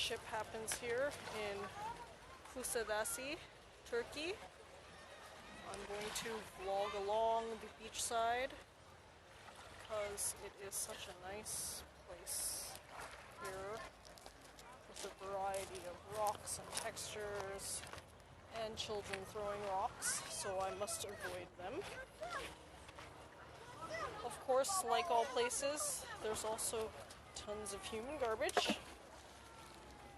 ship happens here in Kusadasi, Turkey. I'm going to vlog along the beachside because it is such a nice place here with a variety of rocks and textures and children throwing rocks, so I must avoid them. Of course, like all places, there's also tons of human garbage.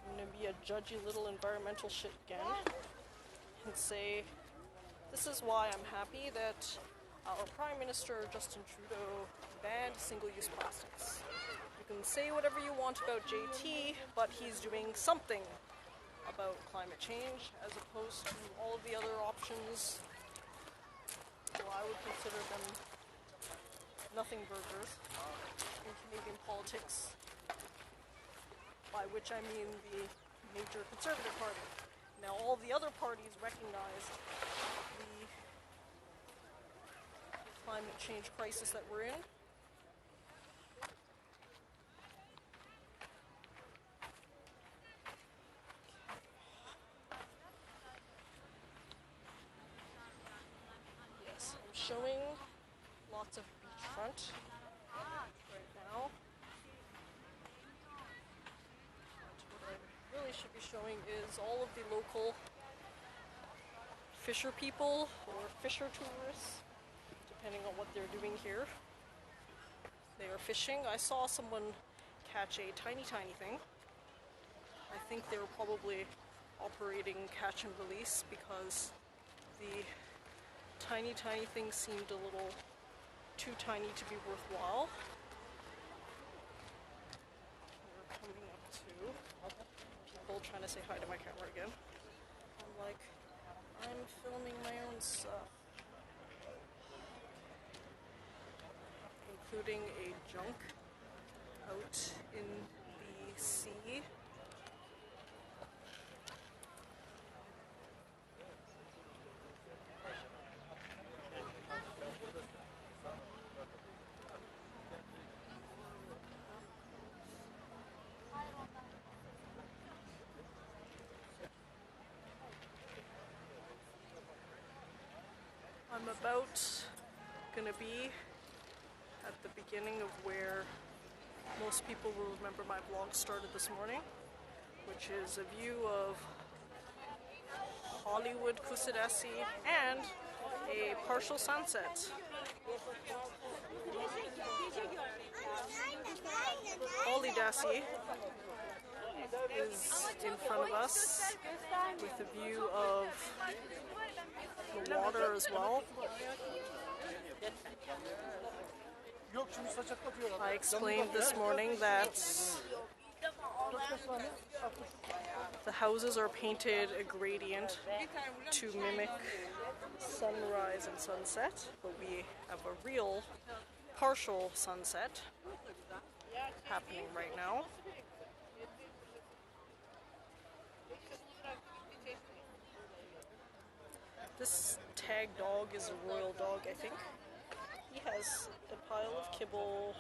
I'm going to be a judgy little environmental shit again and say this is why I'm happy that our Prime Minister Justin Trudeau banned single-use plastics. You can say whatever you want about JT, but he's doing something about climate change as opposed to all of the other options. Well, I would consider them nothing burgers in Canadian politics, by which I mean the major Conservative Party. Now, all the other parties recognize the climate change crisis that we're in. Yes, I'm showing lots of beachfront right now. What I really should be showing is all of the local fisher people or fisher tourists, depending on what they're doing here. They are fishing. I saw someone catch a tiny thing. I think they were probably operating catch and release because the tiny thing seemed a little too tiny to be worthwhile. We're coming up to people trying to say hi to my camera again. I'm like, I'm filming my own stuff. Including a junk out in the sea. I'm about gonna be at the beginning of where most people will remember my vlog started this morning, which is a view of Hollywood Kusadasi and a partial sunset. Holidasi is in front of us with a view of the water as well. I explained this morning that the houses are painted a gradient to mimic sunrise and sunset, but we have a real partial sunset happening right now. This tag dog is a royal dog, I think. He has a pile of kibble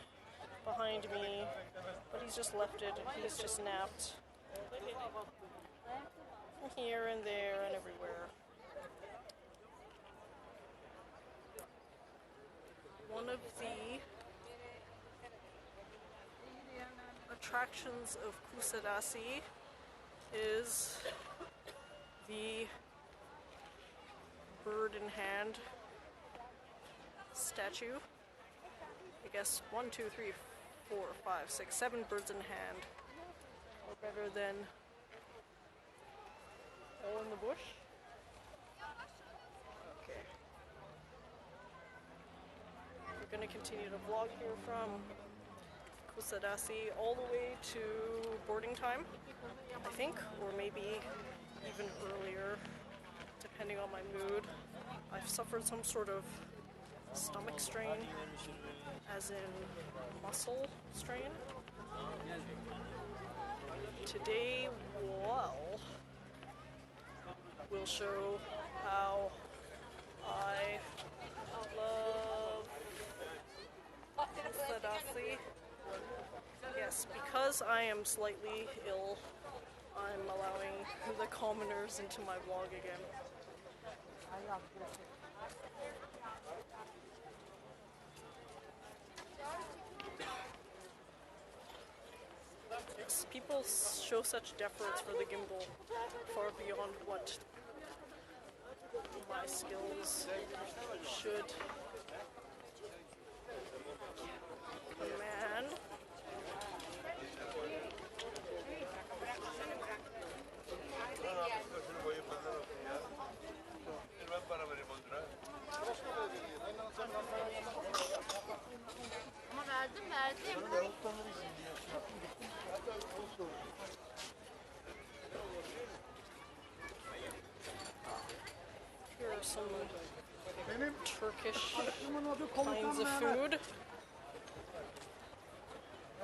behind me, but he's just left it and he's just napped here and there and everywhere. One of the attractions of Kusadasi is the bird in hand statue. I guess 1, 2, 3, 4, 5, 6, 7 birds in hand are better than all in the bush. Okay. We're going to continue to vlog here from Kusadasi all the way to boarding time, I think, or maybe even earlier, depending on my mood. I've suffered some sort of stomach strain, as in muscle strain. Today, well, will show how I love Kusadasi. Yes, because I am slightly ill I'm allowing the commoners into my vlog again. People show such deference for the gimbal, far beyond what my skills should command. Here are some Turkish kinds of food,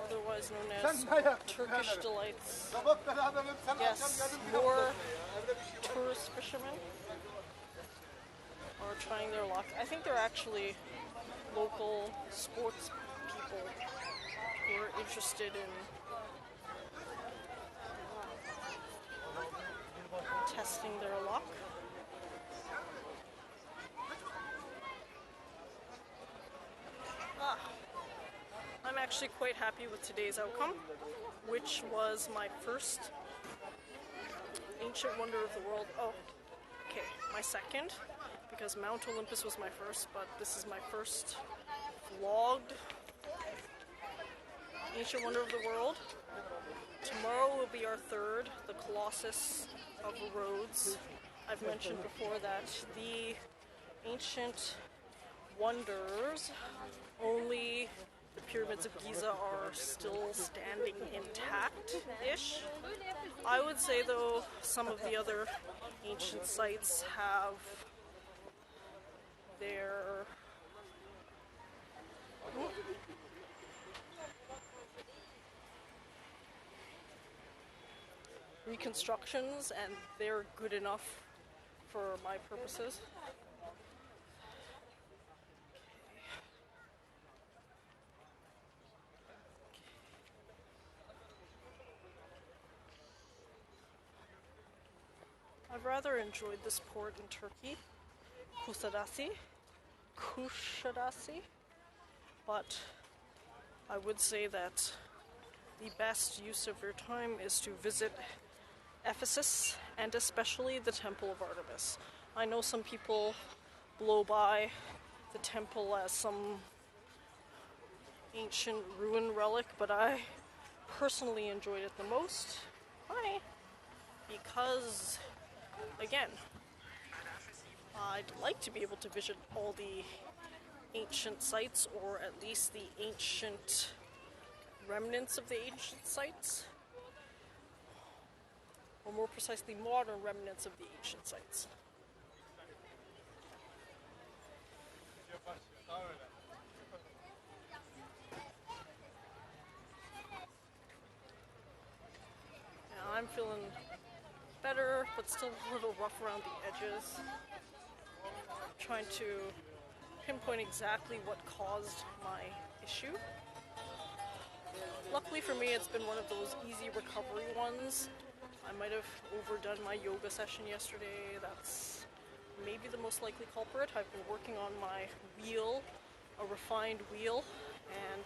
otherwise known as Turkish delights. Yes, more tourist fishermen are trying their luck. I think they're actually local sports people who are interested in testing their luck. I'm actually quite happy with today's outcome, which was my first ancient wonder of the world. Oh, okay, my second, because Mount Olympus was my first, but this is my first vlogged ancient wonder of the world. Tomorrow will be our third, the Colossus of Rhodes. I've mentioned before that the ancient wonders, only the pyramids of Giza are still standing intact-ish. I would say, though, some of the other ancient sites have their reconstructions, and they're good enough for my purposes. I've rather enjoyed this port in Turkey, Kusadasi, but I would say that the best use of your time is to visit Ephesus, and especially the Temple of Artemis. I know some people blow by the temple as some ancient ruin relic, but I personally enjoyed it the most. Why? Because, again, I'd like to be able to visit all the ancient sites, or at least the ancient remnants of the ancient sites, or more precisely, modern remnants of the ancient sites. Now I'm feeling better, but still a little rough around the edges. Trying to pinpoint exactly what caused my issue. Luckily for me, it's been one of those easy recovery ones. I might have overdone my yoga session yesterday. That's maybe the most likely culprit. I've been working on my wheel, a refined wheel, and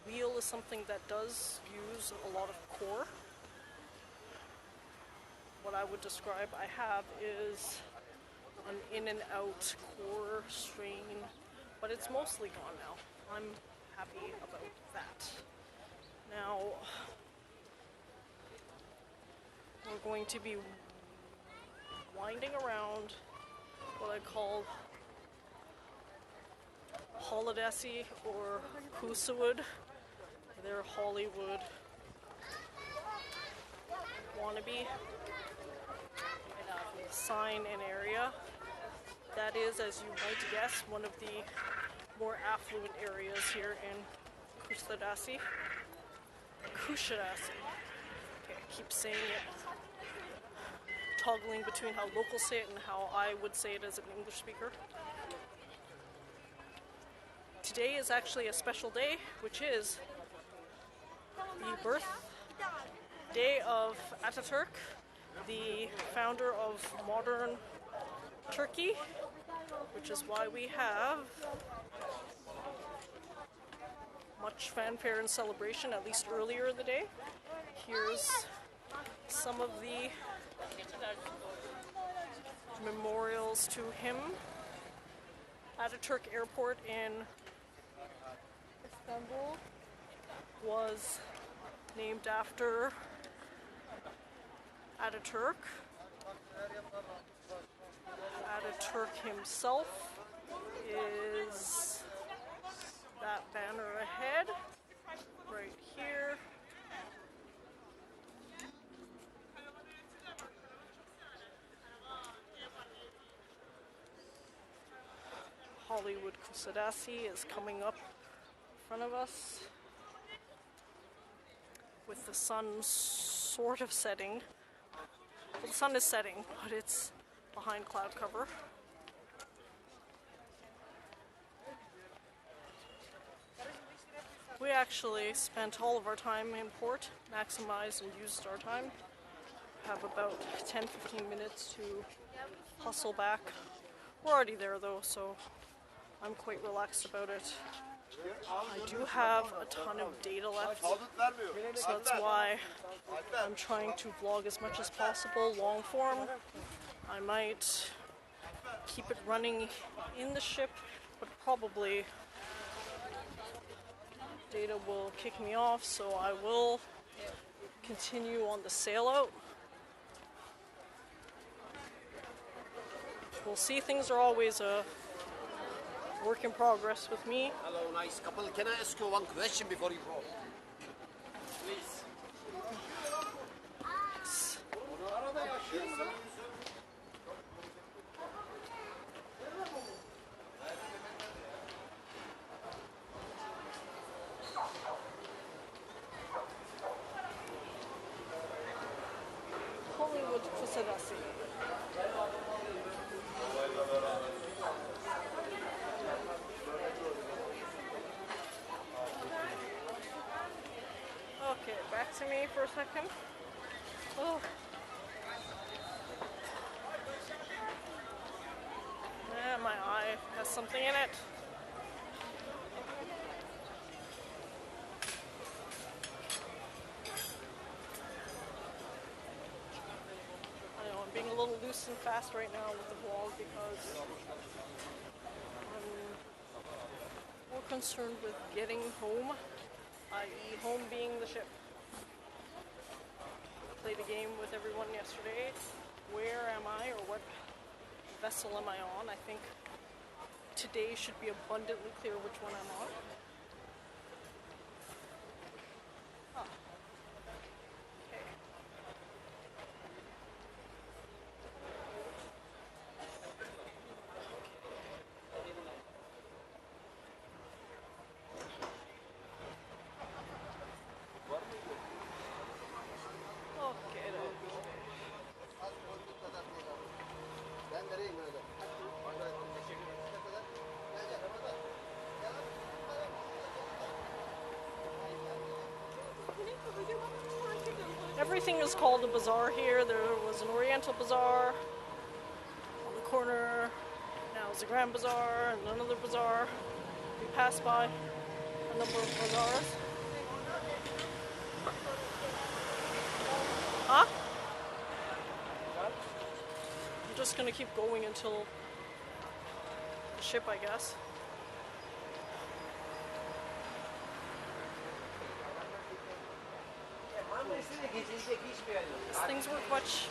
wheel is something that does use a lot of core. What I would describe I have is an in and out core strain, but it's mostly gone now. I'm happy about that. Now, we're going to be winding around what I call Kusadasi or Kusawood. They're Hollywood wannabe sign and area. That is, as you might guess, one of the more affluent areas here in Kusadasi. Kusadasi. Okay, I keep saying it, toggling between how locals say it and how I would say it as an English speaker. Today is actually a special day, which is the birthday of Ataturk, the founder of modern Turkey, which is why we have much fanfare and celebration, at least earlier in the day. Here's some of the memorials to him. Ataturk Airport in Istanbul was named after Ataturk. Ataturk himself is that banner ahead, right here. Hollywood Kusadasi is coming up in front of us with the sun sort of setting. Well, the sun is setting, but it's behind cloud cover. We actually spent all of our time in port, maximized and used our time. Have about 10-15 minutes to hustle back. We're already there though, so I'm quite relaxed about it. I do have a ton of data left, so that's why I'm trying to vlog as much as possible, long form. I might keep it running in the ship, but probably data will kick me off, so I will continue on the sail out. We'll see, things are always a work in progress with me. Hello, nice couple. Can I ask you one question before you go? Please. Hollywood Kusadasi. Okay, back to me for a second. Oh. Yeah, my eye has something in it. I know, I'm being a little loose and fast right now with the vlog because I'm more concerned with getting home, i.e. home being the ship. Played a game with everyone yesterday. Where am I, or what vessel am I on? I think today should be abundantly clear which one I'm on. Ah. Okay. Everything is called a bazaar here. There was an Oriental bazaar on the corner. Now it's a Grand Bazaar and another bazaar. We passed by a number of bazaars. Huh? I'm just gonna keep going until the ship, I guess. Things work much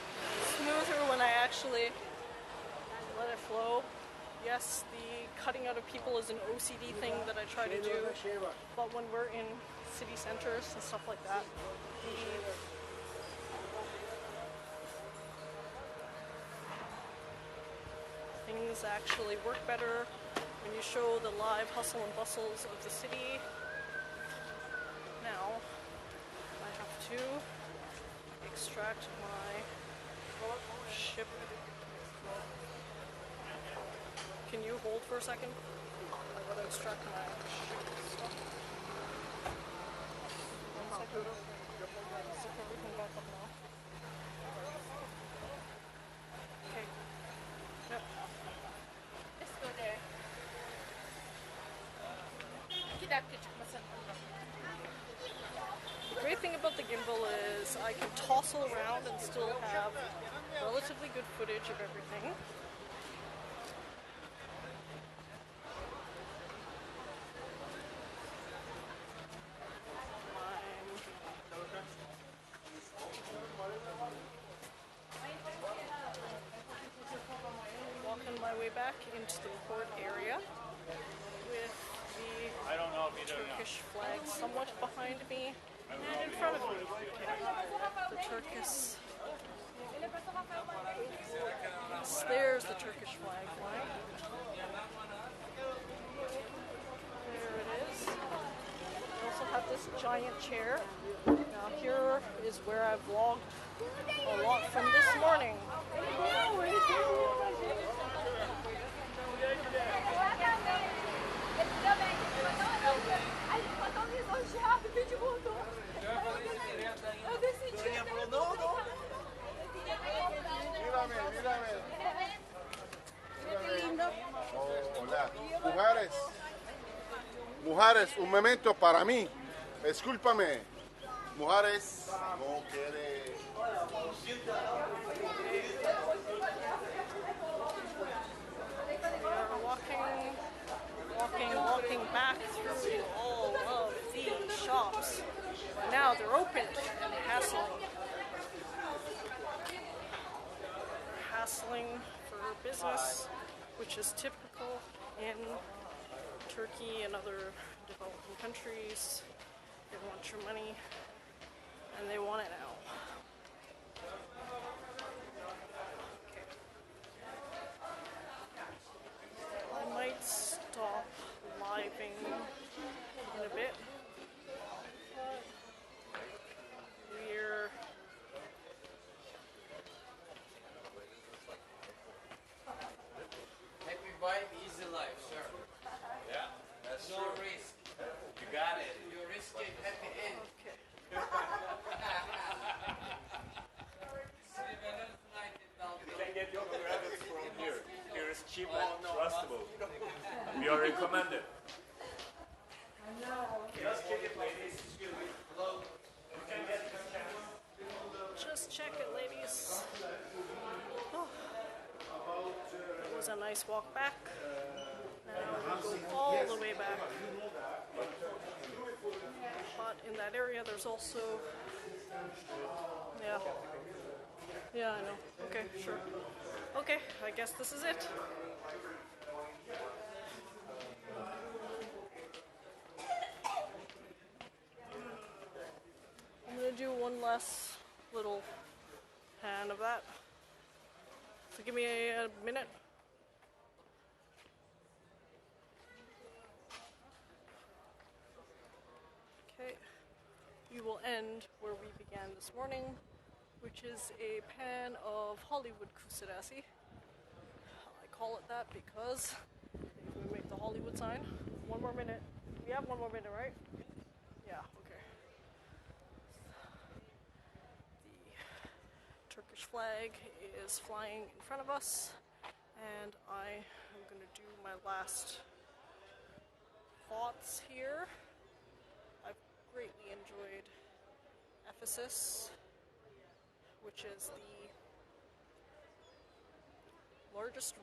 smoother when I actually let it flow. Yes, the cutting out of people is an OCD thing that I try to do, but when we're in city centers and stuff like that, things actually work better when you show the live hustle and bustles of the city. Now, I have to extract my ship. Can you hold for a second? I gotta extract my ship stuff. Zip everything back up now. Okay. Yep. Let's go there. 2 dakika çıkmasın. The great thing about the gimbal is I can tossle around and still have relatively good footage of everything. I'm walking my way back into the port area with the Turkish flag somewhat behind me and in front of me. The Turkish. There's the Turkish flag flying. There it is. We also have this giant chair. Now here is where I vlogged a lot from this morning. Hola. Mujeres, un momento para mí. Discúlpame. Mujeres, no quiere. We are walking back through all of the shops. Now they're open and hassling for business, which is typical in Turkey and other developing countries. They want your money and they want it now. I might stop living in a bit. We're Happy vibe, easy life, sir. Yeah, that's No true. risk. You got it. You risk it, happy end. okay. You can get your credits from here. Here is cheap and trustable. We are recommended. Just check it, ladies. Hello. You can get this chance. Just check it, ladies. Oh. It was a nice walk back. Now we go all the way back. But in that area, there's also. Yeah. Yeah, I know. Okay, sure. Okay, I guess this is it. I'm gonna do one last little pan of that. So give me a minute. Okay. We will end where we began this morning, which is a pan of Hollywood Kusadasi. I call it that because we make the Hollywood sign. One more minute. We have one more minute, right? Yeah, okay. The Turkish flag is flying in front of us, and I am going to do my last thoughts here. I've greatly enjoyed Ephesus, which is the largest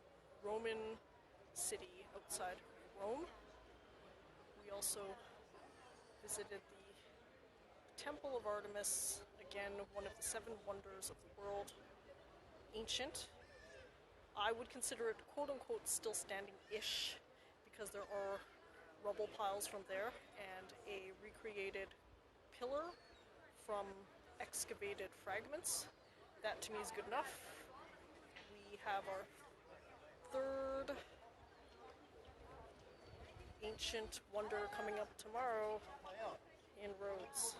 Roman city outside Rome. We also visited the Temple of Artemis, again, one of the 7 wonders of the world. Ancient. I would consider it quote-unquote still standing-ish because there are rubble piles from there and a recreated pillar from excavated fragments. That to me is good enough. We have our 3rd ancient wonder coming up tomorrow in Rhodes.